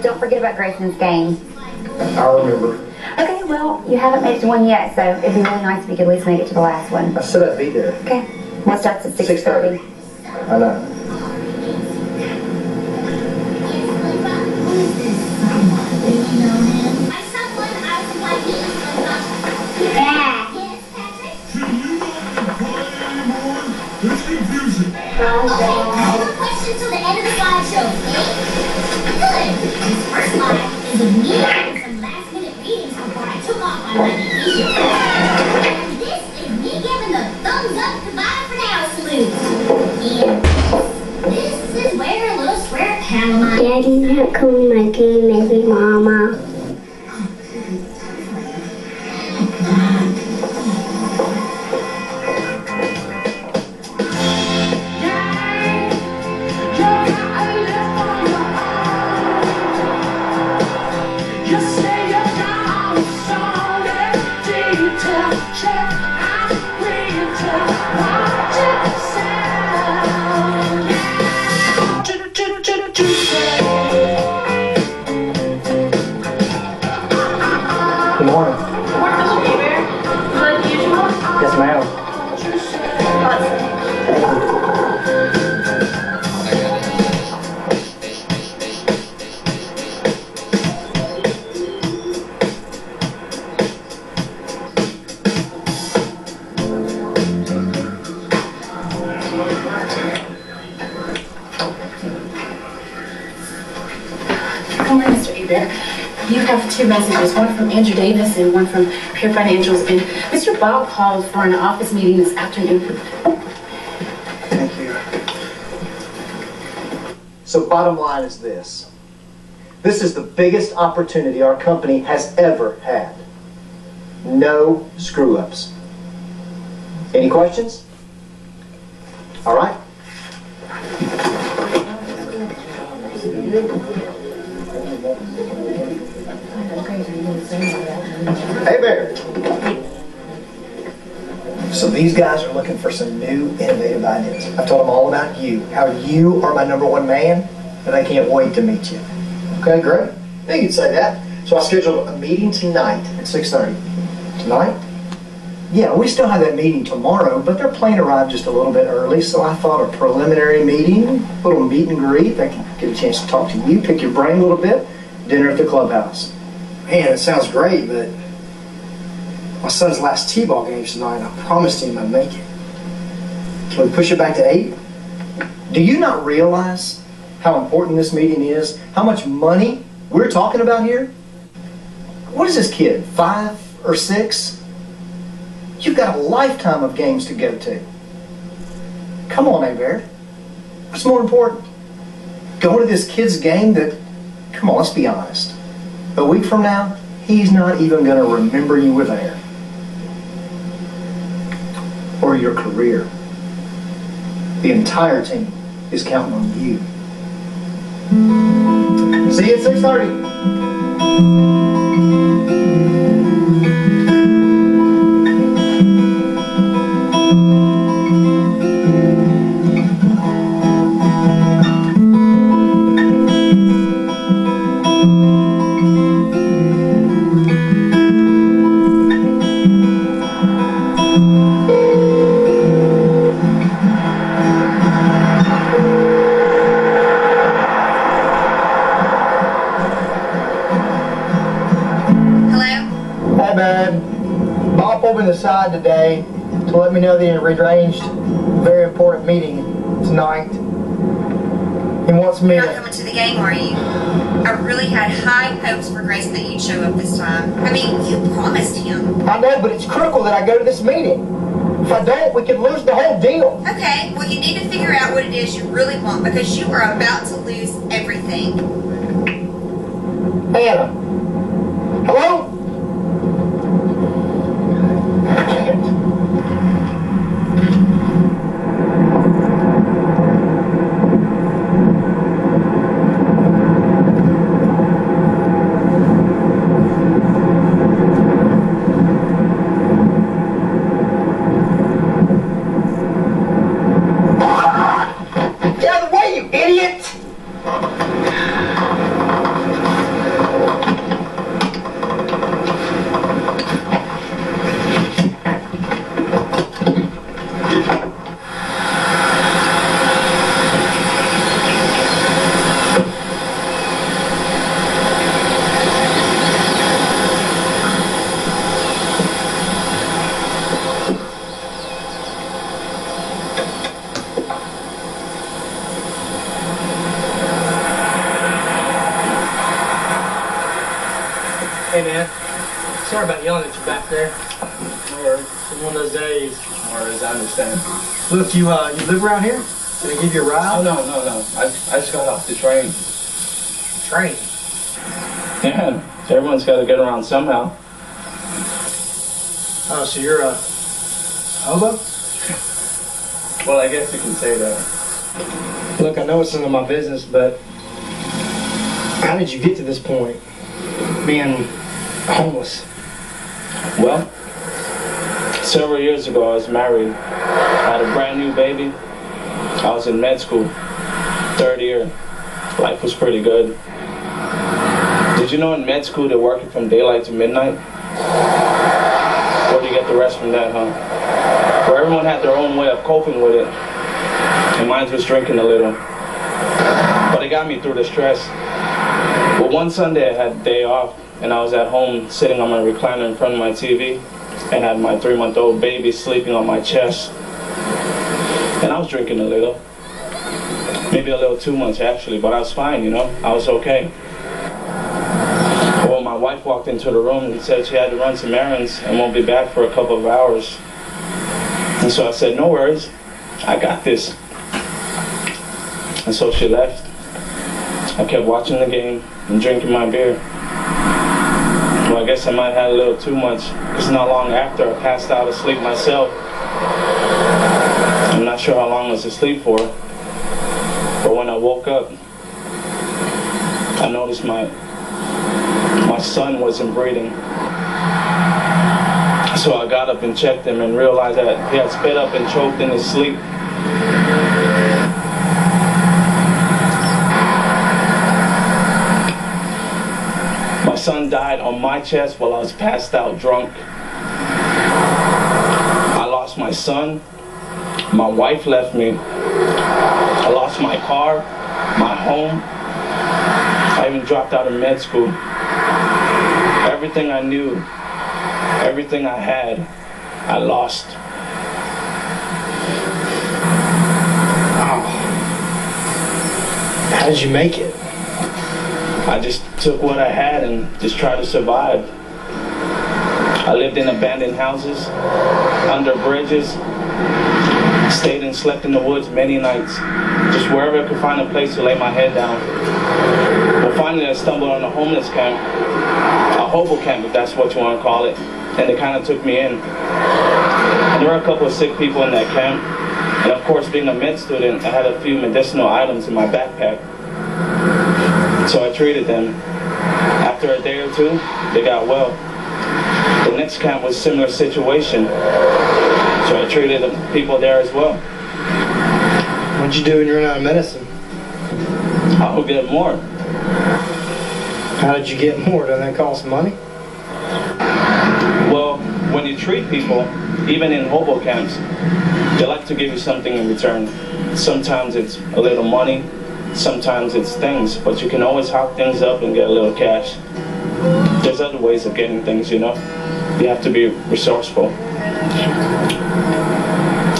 don't forget about Grayson's game. I'll remember. Okay, well, you haven't made it to one yet, so it'd be really nice if you could at least make it to the last one. I said I'd be there. Okay. Well, it starts at 6:30. I know. It's confusing. Okay, no questions till the end of the slideshow, okay? Good. This first slide is of me doing some last-minute readings before I took off on my vacation. And this is me giving the thumbs up goodbye for now salute. And this is where a little square panel line. Daddy, not calling my game every mama. Good morning. Yes, ma'am. Hello, Mr. Ebert. You have two messages, one from Andrew Davis and one from Pure Financials. And Mr. Bob called for an office meeting this afternoon. Thank you. So bottom line is this. This is the biggest opportunity our company has ever had. No screw-ups. Any questions? All right. Hey, Bear. So these guys are looking for some new, innovative ideas. I've told them all about you, how you are my #1 man, and they can't wait to meet you. Okay, great. Yeah, you'd say that. So I scheduled a meeting tonight at 6:30. Tonight? Yeah, we still have that meeting tomorrow, but their plane arrived just a little bit early, so I thought a preliminary meeting, a little meet and greet, I could get a chance to talk to you, pick your brain a little bit, dinner at the clubhouse. Man, it sounds great, but my son's last T-ball game's tonight, and I promised him I'd make it. Can we push it back to 8? Do you not realize how important this meeting is? How much money we're talking about here? What is this kid, 5 or 6? You've got a lifetime of games to go to. Come on, Hebert. What's more important? Going to this kid's game that, come on, let's be honest. A week from now, he's not even going to remember you were there. Or your career. The entire team is counting on you. See you at 6:30. Aside today to let me know that he arranged a very important meeting tonight. He wants me You're not coming to the game, are you? I really had high hopes for Grayson that you'd show up this time. I mean, you promised him. I know, but it's critical that I go to this meeting. If I don't, we could lose the whole deal. Okay, well, you need to figure out what it is you really want because you are about to lose everything. Anna. Hello? Get out of the way, you idiot! there. No worries. It's one of those days. No worries, I understand. Look, you live around here? Can I give you a ride? Oh, no. I just got off the train. Train? Yeah, everyone's got to get around somehow. Oh, so you're a hobo? Well, I guess you can say that. Look, I know it's none of my business, but how did you get to this point? Being homeless? Well, several years ago I was married. I had a brand new baby. I was in med school, third year. Life was pretty good. Did you know in med school they're working from daylight to midnight? Where do you get the rest from that, huh? Well, everyone had their own way of coping with it. And mine was drinking a little. But it got me through the stress. But one Sunday I had a day off and I was at home sitting on my recliner in front of my TV and had my 3-month-old baby sleeping on my chest. And I was drinking a little. Maybe a little too much actually, but I was fine, you know? I was okay. Well, my wife walked into the room and said she had to run some errands and won't be back for a couple of hours. And so I said, no worries, I got this. And so she left. I kept watching the game and drinking my beer. Well, I guess I might have had a little too much, because not long after I passed out asleep myself. I'm not sure how long I was asleep for, but when I woke up, I noticed my son wasn't breathing. So I got up and checked him and realized that he had spit up and choked in his sleep. My son died on my chest while I was passed out drunk. I lost my son. My wife left me. I lost my car, my home. I even dropped out of med school. Everything I knew, everything I had, I lost. Wow. How did you make it? I just took what I had and just tried to survive. I lived in abandoned houses, under bridges, stayed and slept in the woods many nights, just wherever I could find a place to lay my head down. Well, finally I stumbled on a homeless camp, a hobo camp if that's what you want to call it, and they kind of took me in. And there were a couple of sick people in that camp, and of course being a med student, I had a few medicinal items in my backpack. So I treated them. After a day or two, they got well. The next camp was a similar situation, so I treated the people there as well. What'd you do when you ran out of medicine? I'll get more. How did you get more? Doesn't that cost money? Well, when you treat people, even in hobo camps, they like to give you something in return. Sometimes it's a little money, sometimes it's things, but you can always hop things up and get a little cash. There's other ways of getting things, you know? You have to be resourceful.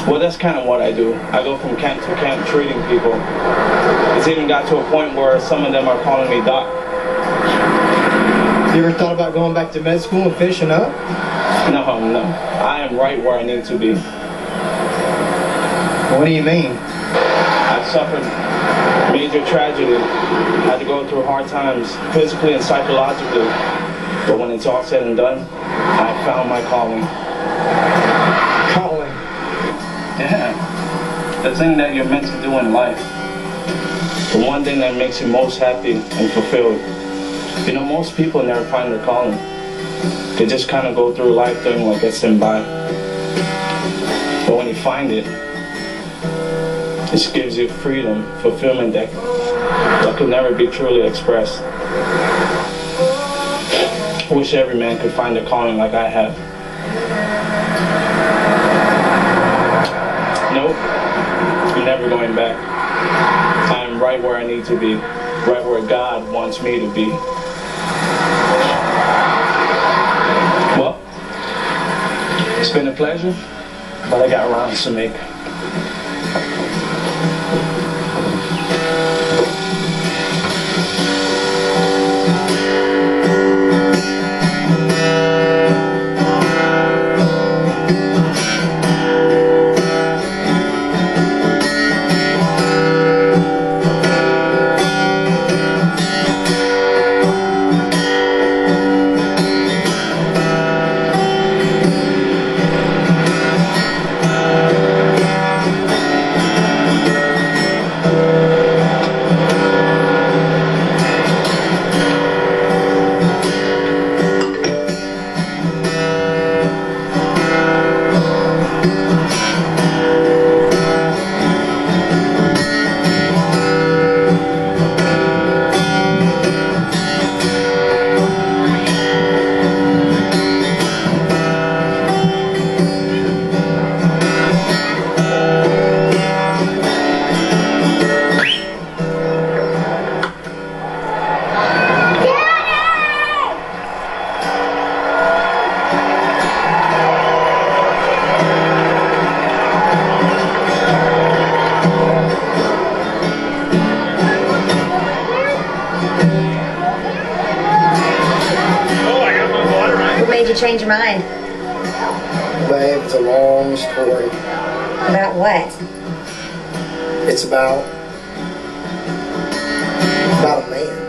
Well, that's kind of what I do. I go from camp to camp treating people. It's even got to a point where some of them are calling me doc. You ever thought about going back to med school and finishing up? No. I am right where I need to be. What do you mean? I suffered major tragedy. I had to go through hard times, physically and psychologically. But when it's all said and done, I found my calling. Calling? Yeah. The thing that you're meant to do in life. The one thing that makes you most happy and fulfilled. You know, most people never find their calling. They just kind of go through life doing what gets them by. But when you find it, it gives you freedom, fulfillment that could never be truly expressed. I wish every man could find a calling like I have. Nope, I'm never going back. I am right where I need to be, right where God wants me to be. Well, it's been a pleasure, but I got rounds to make. you change your mind? Babe, it's a long story. About what? It's about a man.